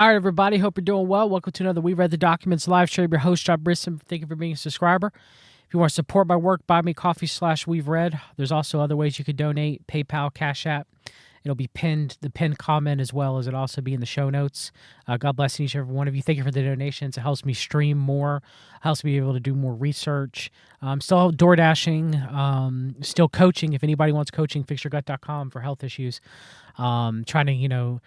All right, everybody. Hope you're doing well. Welcome to another We Read the Documents live stream. Your host, John Brisson. Thank you for being a subscriber. If you want to support my work, buy me coffee/We've Read. There's also other ways you could donate: PayPal, Cash App. It'll be the pinned comment, as well as it'll also be in the show notes. God bless each and every one of you. Thank you for the donations. It helps me stream more, helps me be able to do more research. I'm still door dashing, still coaching. If anybody wants coaching, fixyourgut.com for health issues. Trying to,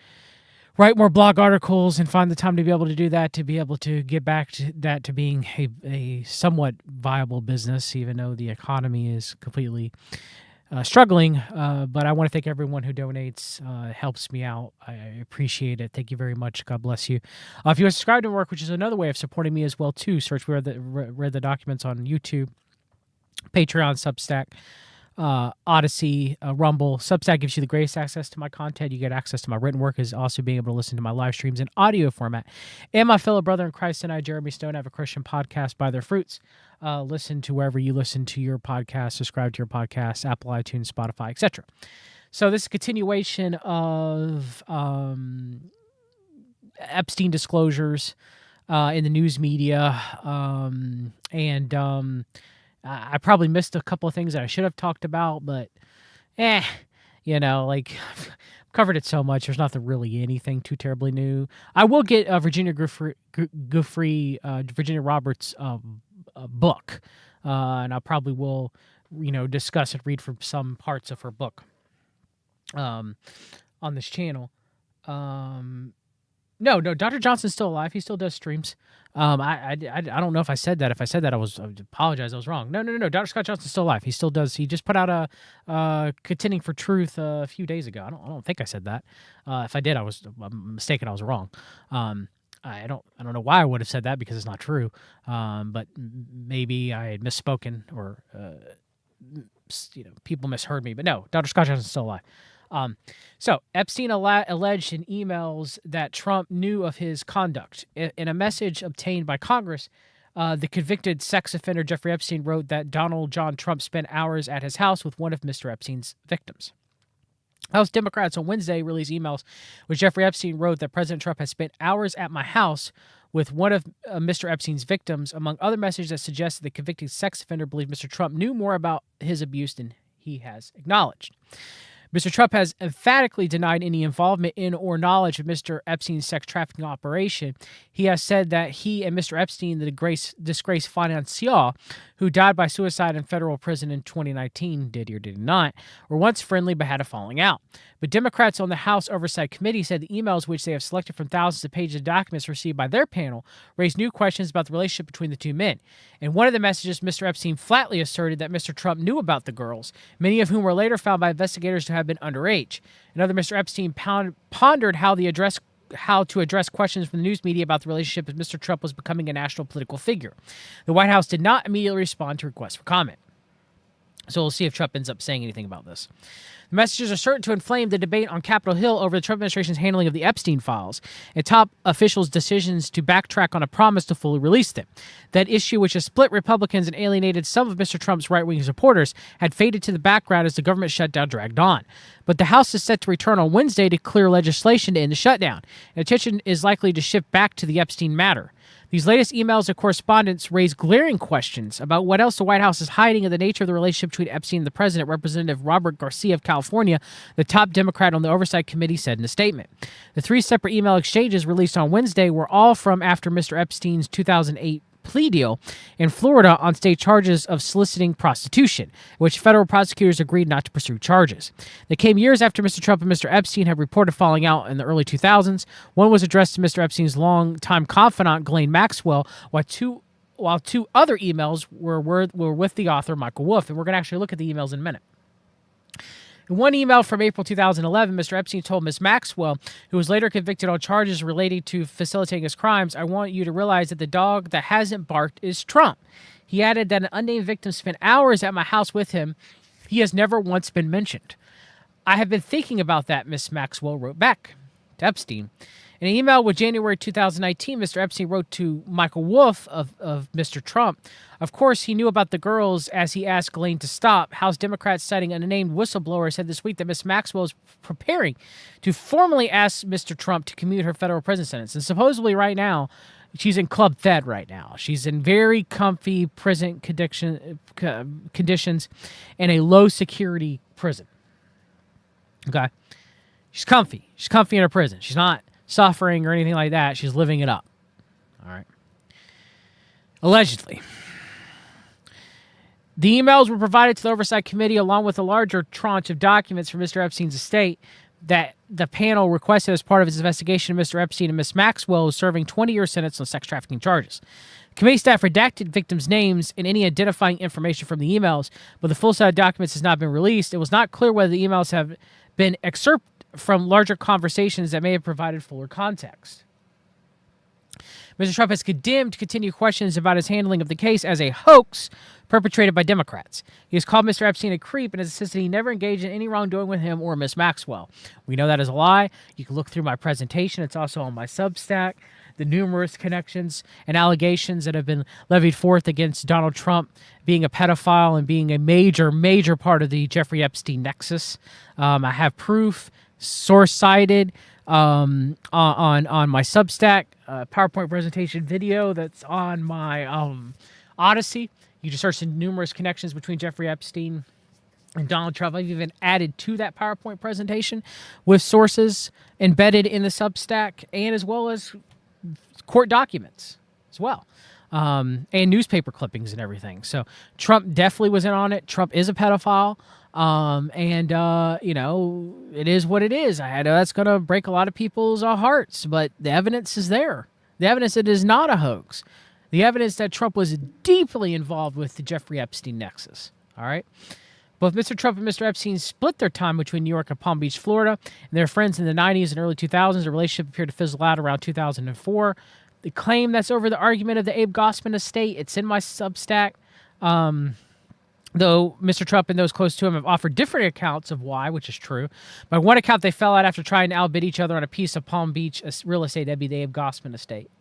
write more blog articles and find the time to be able to do that, to be able to get back to that, to being a somewhat viable business, even though the economy is completely struggling. But I want to thank everyone who donates. Helps me out. I appreciate it. Thank you very much. God bless you. If you want to subscribe to work, which is another way of supporting me as well, too, search read the Documents on YouTube, Patreon, Substack, Odyssey, Rumble. Substack gives you the greatest access to my content. You get access to my written work, is also being able to listen to my live streams in audio format. And my fellow brother in Christ and I, Jeremy Stone, have a Christian podcast, By Their Fruits. Listen to wherever you listen to your podcast, subscribe to your podcast, Apple, iTunes, Spotify, etc. So this is a continuation of Epstein disclosures in the news media, I probably missed a couple of things that I should have talked about, but I've covered it so much. There's nothing really anything too terribly new. I will get Virginia Roberts' book, and I probably will, discuss and read from some parts of her book on this channel. No, Dr. Johnson's still alive. He still does streams. I don't know if I said that. If I said that, I apologize. I was wrong. No. Dr. Scott Johnson's still alive. He still does. He just put out a Contending for Truth a few days ago. I don't think I said that. If I did, I'm mistaken. I was wrong. I don't know why I would have said that, because it's not true. But maybe I had misspoken, or people misheard me. But no, Dr. Scott Johnson's still alive. So Epstein alleged in emails that Trump knew of his conduct. In a message obtained by Congress, the convicted sex offender Jeffrey Epstein wrote that Donald John Trump spent hours at his house with one of Mr. Epstein's victims. House Democrats on Wednesday released emails which Jeffrey Epstein wrote that President Trump has spent hours at my house with one of Mr. Epstein's victims, among other messages that suggested the convicted sex offender believed Mr. Trump knew more about his abuse than he has acknowledged. Mr. Trump has emphatically denied any involvement in or knowledge of Mr. Epstein's sex trafficking operation. He has said that he and Mr. Epstein, the disgraced financier who died by suicide in federal prison in 2019, did he or did he not, were once friendly but had a falling out. But Democrats on the House Oversight Committee said the emails, which they have selected from thousands of pages of documents received by their panel, raised new questions about the relationship between the two men. In one of the messages, Mr. Epstein flatly asserted that Mr. Trump knew about the girls, many of whom were later found by investigators to have been underage. Another, Mr. Epstein pondered how to address questions from the news media about the relationship as Mr. Trump was becoming a national political figure. The White House did not immediately respond to requests for comment. So we'll see if Trump ends up saying anything about this. The messages are certain to inflame the debate on Capitol Hill over the Trump administration's handling of the Epstein files and top officials' decisions to backtrack on a promise to fully release them. That issue, which has split Republicans and alienated some of Mr. Trump's right-wing supporters, had faded to the background as the government shutdown dragged on. But the House is set to return on Wednesday to clear legislation to end the shutdown, and attention is likely to shift back to the Epstein matter. These latest emails and correspondence raise glaring questions about what else the White House is hiding and the nature of the relationship between Epstein and the president. Representative Robert Garcia of California, the top Democrat on the Oversight Committee, said in a statement. The three separate email exchanges released on Wednesday were all from after Mr. Epstein's 2008 plea deal in Florida on state charges of soliciting prostitution, which federal prosecutors agreed not to pursue charges. They came years after Mr. Trump and Mr. Epstein had reported falling out in the early 2000s. One was addressed to Mr. Epstein's longtime confidant, Ghislaine Maxwell, while two other emails were with the author, Michael Wolff, and we're going to actually look at the emails in a minute. In one email from April 2011, Mr. Epstein told Ms. Maxwell, who was later convicted on charges relating to facilitating his crimes, "I want you to realize that the dog that hasn't barked is Trump." He added that an unnamed victim spent hours at my house with him. He has never once been mentioned. "I have been thinking about that," Ms. Maxwell wrote back to Epstein. In an email with January 2019, Mr. Epstein wrote to Michael Wolff of Mr. Trump. Of course, he knew about the girls as he asked Ghislaine to stop. House Democrats, citing an unnamed whistleblower, said this week that Ms. Maxwell is preparing to formally ask Mr. Trump to commute her federal prison sentence. And supposedly right now, she's in Club Fed right now. She's in very comfy prison conditions in a low-security prison. Okay? She's comfy. She's comfy in her prison. She's not suffering or anything like that. She's living it up. All right. Allegedly. The emails were provided to the Oversight Committee along with a larger tranche of documents from Mr. Epstein's estate that the panel requested as part of its investigation of Mr. Epstein and Ms. Maxwell, was serving 20-year sentences on sex trafficking charges. Committee staff redacted victims' names and any identifying information from the emails, but the full set of documents has not been released. It was not clear whether the emails have been excerpted from larger conversations that may have provided fuller context. Mr. Trump has condemned continued questions about his handling of the case as a hoax perpetrated by Democrats. He has called Mr. Epstein a creep and has insisted he never engaged in any wrongdoing with him or Ms. Maxwell. We know that is a lie. You can look through my presentation. It's also on my Substack. The numerous connections and allegations that have been levied forth against Donald Trump being a pedophile and being a major, major part of the Jeffrey Epstein nexus. I have proof, source cited, on my Substack PowerPoint presentation video that's on my Odyssey. You just search the numerous connections between Jeffrey Epstein and Donald Trump. I've even added to that PowerPoint presentation with sources embedded in the Substack and as well as court documents as well, and newspaper clippings and everything. So Trump definitely was in on it. Trump is a pedophile. It is what it is. I know that's going to break a lot of people's hearts, but the evidence is there. The evidence that it is not a hoax. The evidence that Trump was deeply involved with the Jeffrey Epstein nexus. All right? Both Mr. Trump and Mr. Epstein split their time between New York and Palm Beach, Florida, and they were friends in the 90s and early 2000s. The relationship appeared to fizzle out around 2004. The claim that's over the argument of the Abe Gossman estate, it's in my Substack. Though Mr. Trump and those close to him have offered different accounts of why, which is true. By one account, they fell out after trying to outbid each other on a piece of Palm Beach real estate. That'd be the Abe Gossman estate.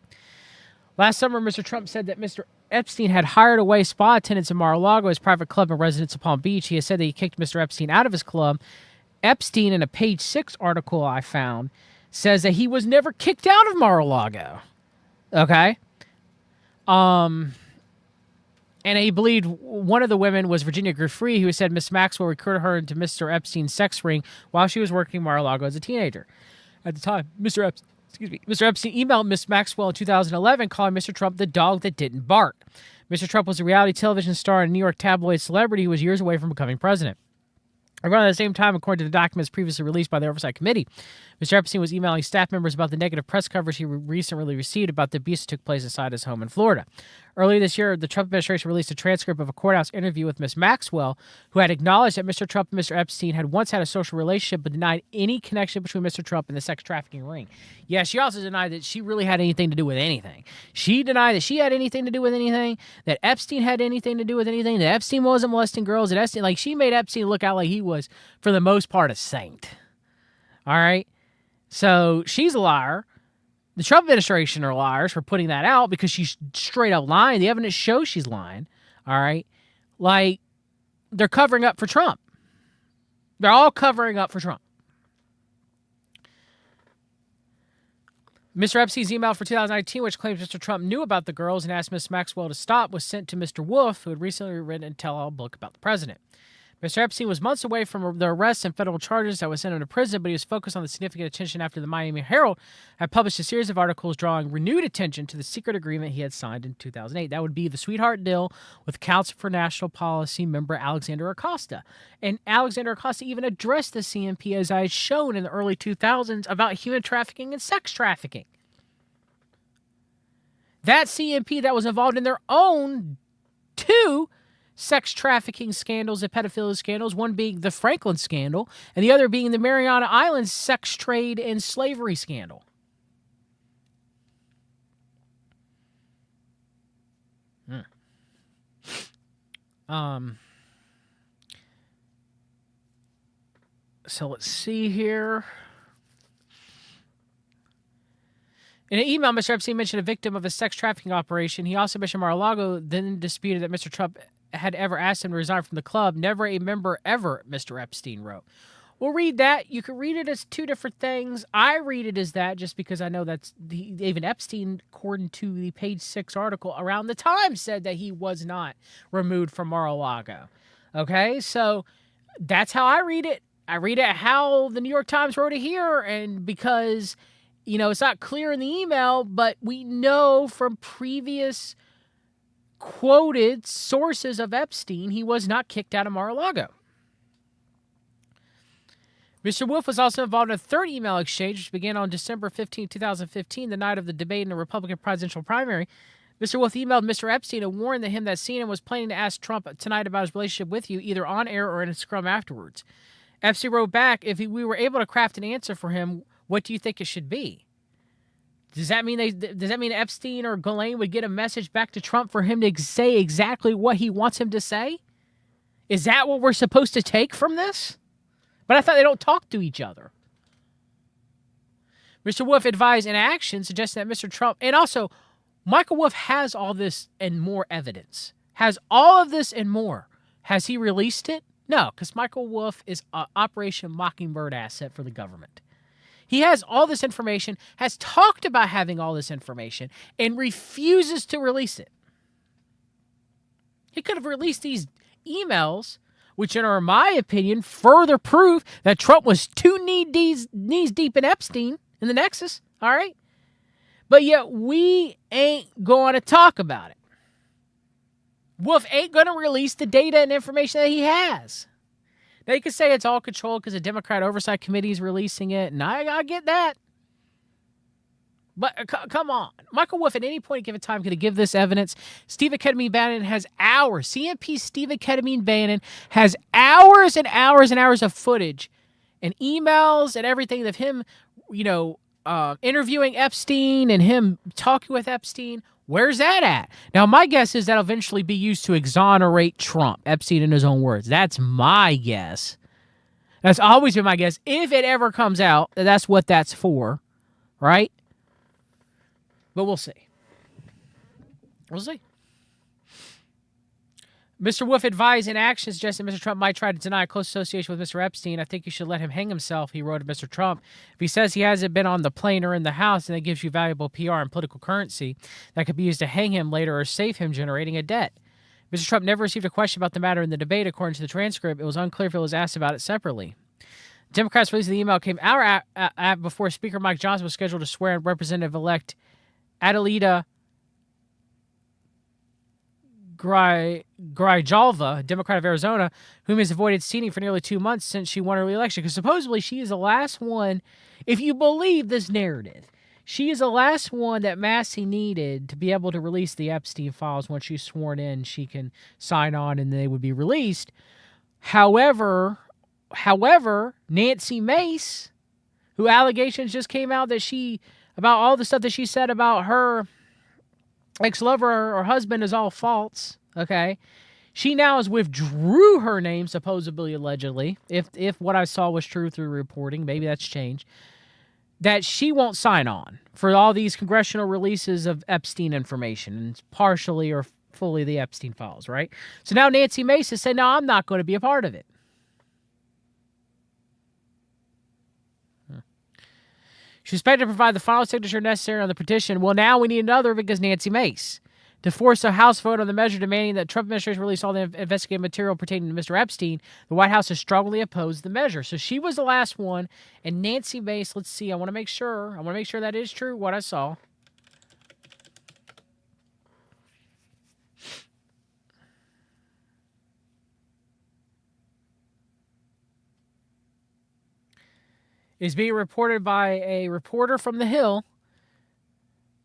Last summer, Mr. Trump said that Mr. Epstein had hired away spa attendants in Mar-a-Lago, his private club and residence of Palm Beach. He has said that he kicked Mr. Epstein out of his club. Epstein, in a Page 6 article I found, says that he was never kicked out of Mar-a-Lago. Okay? And he believed one of the women was Virginia Griffrey, who said Miss Maxwell recruited her into Mr. Epstein's sex ring while she was working Mar-a-Lago as a teenager. At the time, Mr. Epstein emailed Miss Maxwell in 2011, calling Mr. Trump the dog that didn't bark. Mr. Trump was a reality television star and a New York tabloid celebrity who was years away from becoming president. Around the same time, according to the documents previously released by the Oversight Committee, Mr. Epstein was emailing staff members about the negative press coverage he recently received about the abuse that took place inside his home in Florida. Earlier this year, the Trump administration released a transcript of a courthouse interview with Ms. Maxwell, who had acknowledged that Mr. Trump and Mr. Epstein had once had a social relationship but denied any connection between Mr. Trump and the sex trafficking ring. Yeah, she also denied that she really had anything to do with anything. She denied that she had anything to do with anything, that Epstein had anything to do with anything, that Epstein wasn't molesting girls, that Epstein, like, she made Epstein look out like he was, for the most part, a saint. All right? So she's a liar. The Trump administration are liars for putting that out because she's straight up lying. The evidence shows she's lying. All right? Like, they're covering up for Trump. They're all covering up for Trump. Mr. Epstein's email for 2019, which claims Mr. Trump knew about the girls and asked Ms. Maxwell to stop, was sent to Mr. Wolff, who had recently written a tell-all book about the president. Mr. Epstein was months away from the arrest and federal charges that would send him to prison, but he was focused on the significant attention after the Miami Herald had published a series of articles drawing renewed attention to the secret agreement he had signed in 2008. That would be the sweetheart deal with Council for National Policy member Alexander Acosta. And Alexander Acosta even addressed the CNP, as I had shown in the early 2000s, about human trafficking and sex trafficking. That CNP that was involved in their own two sex trafficking scandals and pedophilia scandals, one being the Franklin scandal, and the other being the Mariana Islands sex trade and slavery scandal. So let's see here. In an email, Mr. Epstein mentioned a victim of a sex trafficking operation. He also mentioned Mar-a-Lago, then disputed that Mr. Trump had ever asked him to resign from the club. Never a member ever, Mr. Epstein wrote. We'll read that. You can read it as two different things. I read it as that just because I know that's even Epstein, according to the page 6 article around the time, said that he was not removed from Mar-a-Lago. Okay, so that's how I read it. I read it how the New York Times wrote it here, and because, it's not clear in the email, but we know from previous quoted sources of Epstein, he was not kicked out of Mar-a-Lago. Mr. Wolf was also involved in a third email exchange, which began on December 15, 2015, the night of the debate in the Republican presidential primary. Mr. Wolf emailed Mr. Epstein and warned him that CNN was planning to ask Trump tonight about his relationship with you, either on air or in a scrum afterwards. Epstein wrote back, if we were able to craft an answer for him, what do you think it should be? Does that mean Epstein or Ghislaine would get a message back to Trump for him to say exactly what he wants him to say? Is that what we're supposed to take from this? But I thought they don't talk to each other. Mr. Wolf advised in action, suggesting that Mr. Trump, and also Michael Wolf has all this and more evidence. Has all of this and more. Has he released it? No, because Michael Wolf is an Operation Mockingbird asset for the government. He has all this information, has talked about having all this information, and refuses to release it. He could have released these emails, which are, in my opinion, further proof that Trump was knees deep in Epstein in the Nexus, all right? But yet we ain't going to talk about it. Wolf ain't going to release the data and information that he has. Now, you can say it's all controlled because the Democrat Oversight Committee is releasing it, and I get that. But come on. Michael Wolf at any point given time could have given this evidence. Stephen Ketamine Bannon has hours. CMP Stephen Ketamine Bannon has hours and hours and hours of footage and emails and everything of him, interviewing Epstein and him talking with Epstein. Where's that at? Now, my guess is that'll eventually be used to exonerate Trump, Epstein in his own words. That's my guess. That's always been my guess. If it ever comes out, that's what that's for, right? But we'll see. We'll see. Mr. Wolf advised in action suggesting Mr. Trump might try to deny a close association with Mr. Epstein. I think you should let him hang himself, he wrote to Mr. Trump. If he says he hasn't been on the plane or in the house, then that gives you valuable PR and political currency that could be used to hang him later or save him generating a debt. Mr. Trump never received a question about the matter in the debate, according to the transcript. It was unclear if it was asked about it separately. Democrats' release of the email came hour before Speaker Mike Johnson was scheduled to swear in Representative-elect Adelita Grijalva, Democrat of Arizona, whom has avoided seating for nearly 2 months since she won her re-election. Because supposedly she is the last one, if you believe this narrative, she is the last one that Massey needed to be able to release the Epstein files. Once she's sworn in, she can sign on and they would be released. However, Nancy Mace, who allegations just came out that about all the stuff that she said about her ex-lover or husband is all false, okay? She now has withdrew her name, supposedly, allegedly, if what I saw was true through reporting, maybe that's changed, that she won't sign on for all these congressional releases of Epstein information, and it's partially or fully the Epstein files, right? So now Nancy Mace has said, no, I'm not going to be a part of it. She expected to provide the final signature necessary on the petition. Well, now we need another because Nancy Mace. To force a House vote on the measure demanding that Trump administration release all the investigative material pertaining to Mr. Epstein, the White House has strongly opposed the measure. So she was the last one, and Nancy Mace, let's see, I want to make sure that is true, what I saw. Is being reported by a reporter from The Hill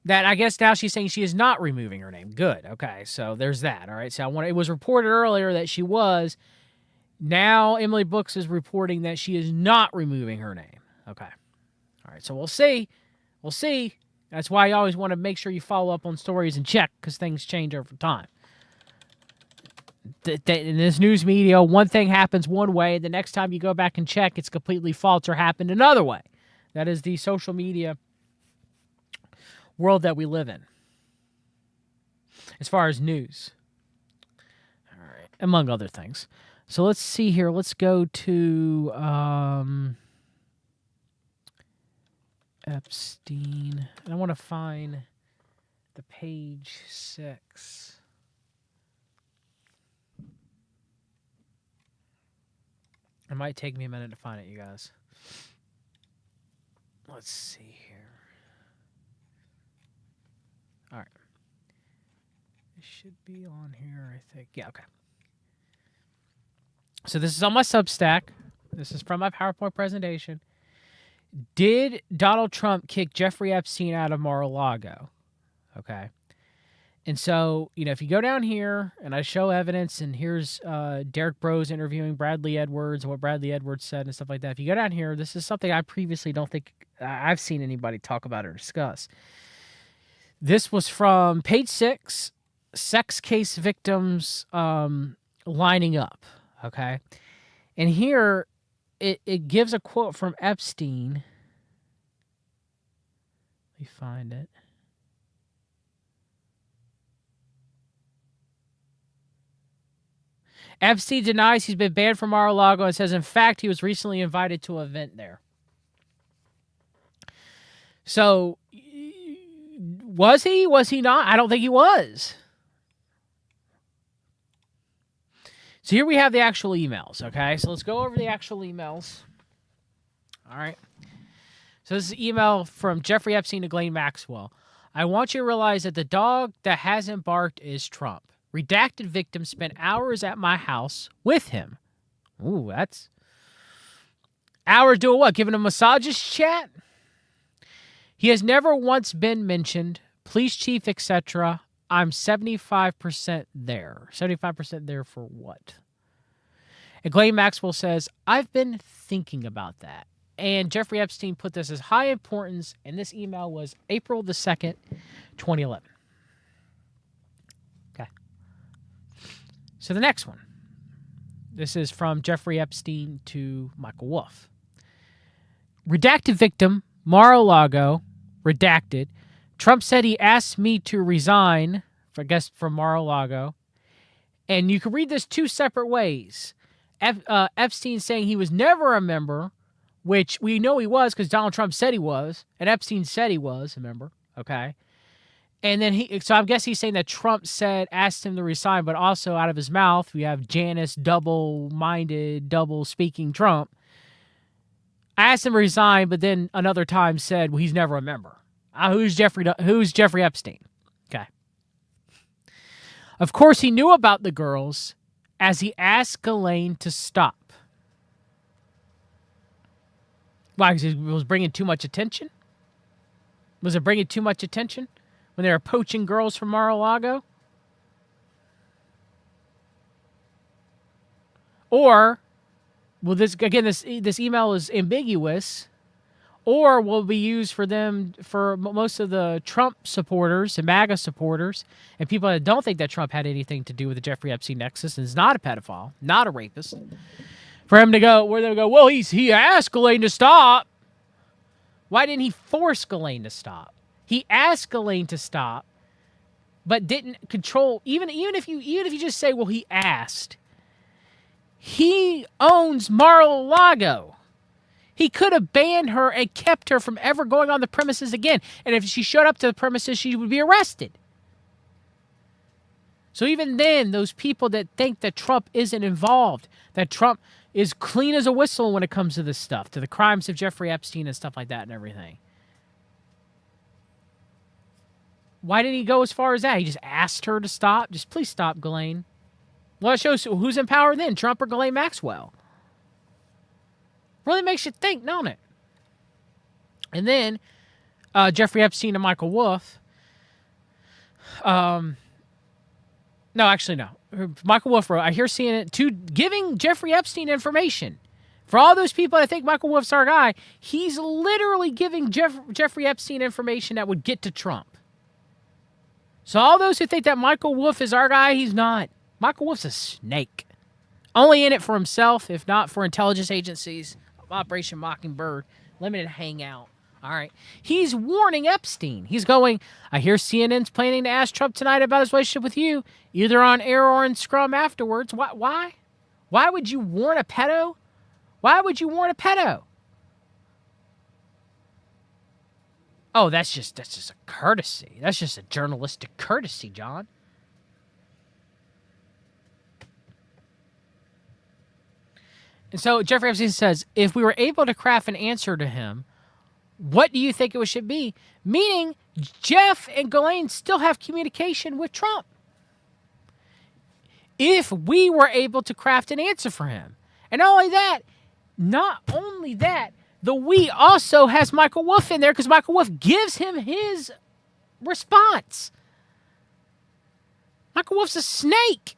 that I guess now she's saying she is not removing her name. Good. Okay, so there's that. All right, so it was reported earlier that she was. Now Emily Brooks is reporting that she is not removing her name. Okay. All right, so we'll see. We'll see. That's why you always want to make sure you follow up on stories and check because things change over time. In this news media, one thing happens one way. The next time you go back and check, it's completely false or happened another way. That is the social media world that we live in, as far as news. All right, among other things. So let's see here. Let's go to Epstein. And I want to find the page 6. It might take me a minute to find it, you guys. Let's see here. All right. It should be on here, I think. Yeah, okay. So this is on my Substack. This is from my PowerPoint presentation. Did Donald Trump kick Jeffrey Epstein out of Mar-a-Lago? Okay. And so, if you go down here and I show evidence, and here's Derek Bros interviewing Bradley Edwards, what Bradley Edwards said and stuff like that. If you go down here, this is something I previously don't think I've seen anybody talk about or discuss. This was from page 6, sex case victims lining up, okay? And here, it gives a quote from Epstein. Let me find it. Epstein denies he's been banned from Mar-a-Lago and says, in fact, he was recently invited to an event there. So, was he? Was he not? I don't think he was. So here we have the actual emails, okay? So let's go over the actual emails. All right. So this is an email from Jeffrey Epstein to Ghislaine Maxwell. I want you to realize that the dog that hasn't barked is Trump. Redacted victim spent hours at my house with him. Ooh, that's... Hours doing what? Giving a massages chat? He has never once been mentioned. Police chief, etc. I'm 75% there. 75% there for what? And Ghislaine Maxwell says, I've been thinking about that. And Jeffrey Epstein put this as high importance, and this email was April the 2nd, 2011. Okay. So the next one. This is from Jeffrey Epstein to Michael Wolff. Redacted victim, Mar-a-Lago, redacted. Trump said he asked me to resign, I guess, from Mar-a-Lago. And you can read this two separate ways. Epstein saying he was never a member, which we know he was because Donald Trump said he was, and Epstein said he was a member, okay? And then so I guess he's saying that Trump asked him to resign, but also out of his mouth, we have Janice double-minded, double-speaking Trump. I asked him to resign, but then another time said, well, he's never a member. Who's Jeffrey Epstein? Okay. Of course, he knew about the girls as he asked Ghislaine to stop. Why? Because it was bringing too much attention? Was it bringing too much attention when they were poaching girls from Mar-a-Lago? Or, well, this email is ambiguous, or will be used for most of the Trump supporters and MAGA supporters and people that don't think that Trump had anything to do with the Jeffrey Epstein nexus and is not a pedophile, not a rapist. For him to go, where they go, well, he asked Ghislaine to stop. Why didn't he force Ghislaine to stop? He asked Ghislaine to stop, but didn't control. Even if you just say, well, he asked. He owns Mar-a-Lago. He could have banned her and kept her from ever going on the premises again. And if she showed up to the premises, she would be arrested. So even then, those people that think that Trump isn't involved, that Trump is clean as a whistle when it comes to this stuff, to the crimes of Jeffrey Epstein and stuff like that and everything. Why didn't he go as far as that? He just asked her to stop. Just please stop, Ghislaine. Well, it shows who's in power then, Trump or Ghislaine Maxwell. Really makes you think, don't it? And then Jeffrey Epstein and Michael Wolff. No, actually, no. Michael Wolff wrote, I hear CNN giving Jeffrey Epstein information. For all those people that think Michael Wolff's our guy, he's literally giving Jeffrey Epstein information that would get to Trump. So all those who think that Michael Wolff is our guy, he's not. Michael Wolff's a snake. Only in it for himself, if not for intelligence agencies. Operation Mockingbird, limited hangout. All right. He's warning Epstein. He's going, I hear CNN's planning to ask Trump tonight about his relationship with you, either on air or in Scrum afterwards. Why? Why would you warn a pedo? Why would you warn a pedo? Oh, that's just a courtesy. That's just a journalistic courtesy, John. And so Jeffrey Epstein says, if we were able to craft an answer to him, what do you think it should be? Meaning, Jeff and Ghislaine still have communication with Trump. If we were able to craft an answer for him. And not only that, the we also has Michael Wolff in there because Michael Wolff gives him his response. Michael Wolff's a snake.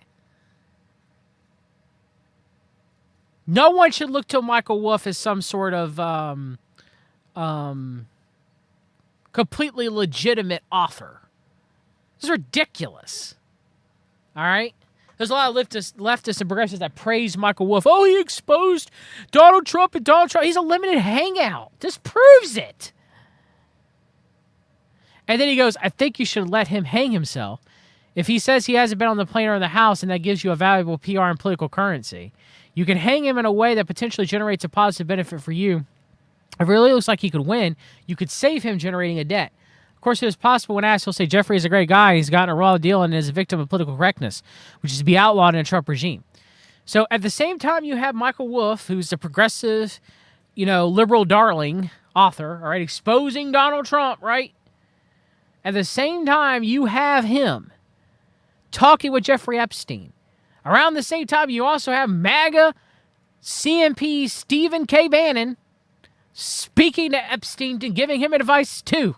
No one should look to Michael Wolff as some sort of completely legitimate author. This is ridiculous. All right? There's a lot of leftists and progressives that praise Michael Wolff. Oh, he exposed Donald Trump and Donald Trump. He's a limited hangout. This proves it. And then he goes, I think you should let him hang himself. If he says he hasn't been on the plane or in the house and that gives you a valuable PR and political currency, you can hang him in a way that potentially generates a positive benefit for you. If it really looks like he could win, you could save him generating a debt. Of course, it is possible when asked, he'll say Jeffrey is a great guy. He's gotten a raw deal and is a victim of political correctness, which is to be outlawed in a Trump regime. So at the same time, you have Michael Wolff, who's a progressive, liberal darling author, all right, exposing Donald Trump, right? At the same time, you have him talking with Jeffrey Epstein. Around the same time, you also have MAGA CMP Stephen K. Bannon speaking to Epstein and giving him advice too.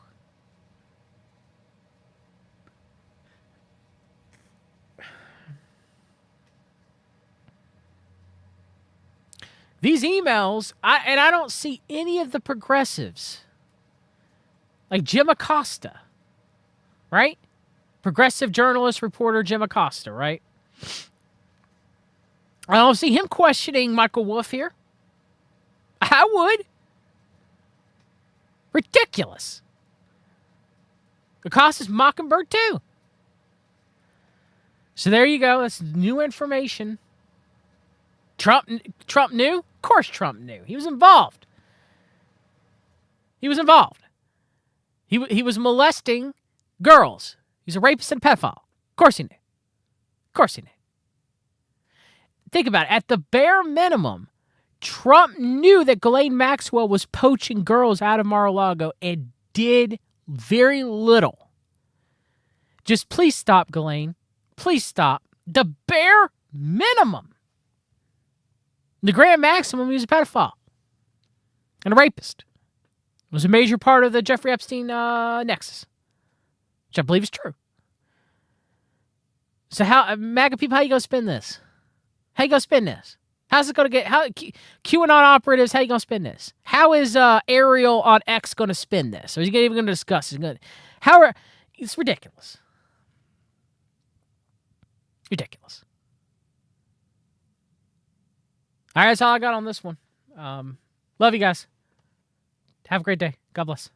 These emails, I don't see any of the progressives, like Jim Acosta, right? Progressive journalist, reporter Jim Acosta, right? I don't see him questioning Michael Wolff here. I would. Ridiculous. Acosta's Mockingbird too. So there you go. That's new information. Trump knew? Of course Trump knew. He was involved. He was molesting girls. He's a rapist and a pedophile. Of course he knew. Think about it. At the bare minimum, Trump knew that Ghislaine Maxwell was poaching girls out of Mar-a-Lago and did very little. Just please stop, Ghislaine. Please stop. The bare minimum. The grand maximum, he was a pedophile and a rapist. It was a major part of the Jeffrey Epstein nexus, which I believe is true. So MAGA people, how you going to spin this? How's it going to get, QAnon operatives, how you going to spin this? How is Ariel on X going to spin this? Or is he even going to discuss it? It's ridiculous. Ridiculous. All right, that's all I got on this one. Love you guys. Have a great day. God bless.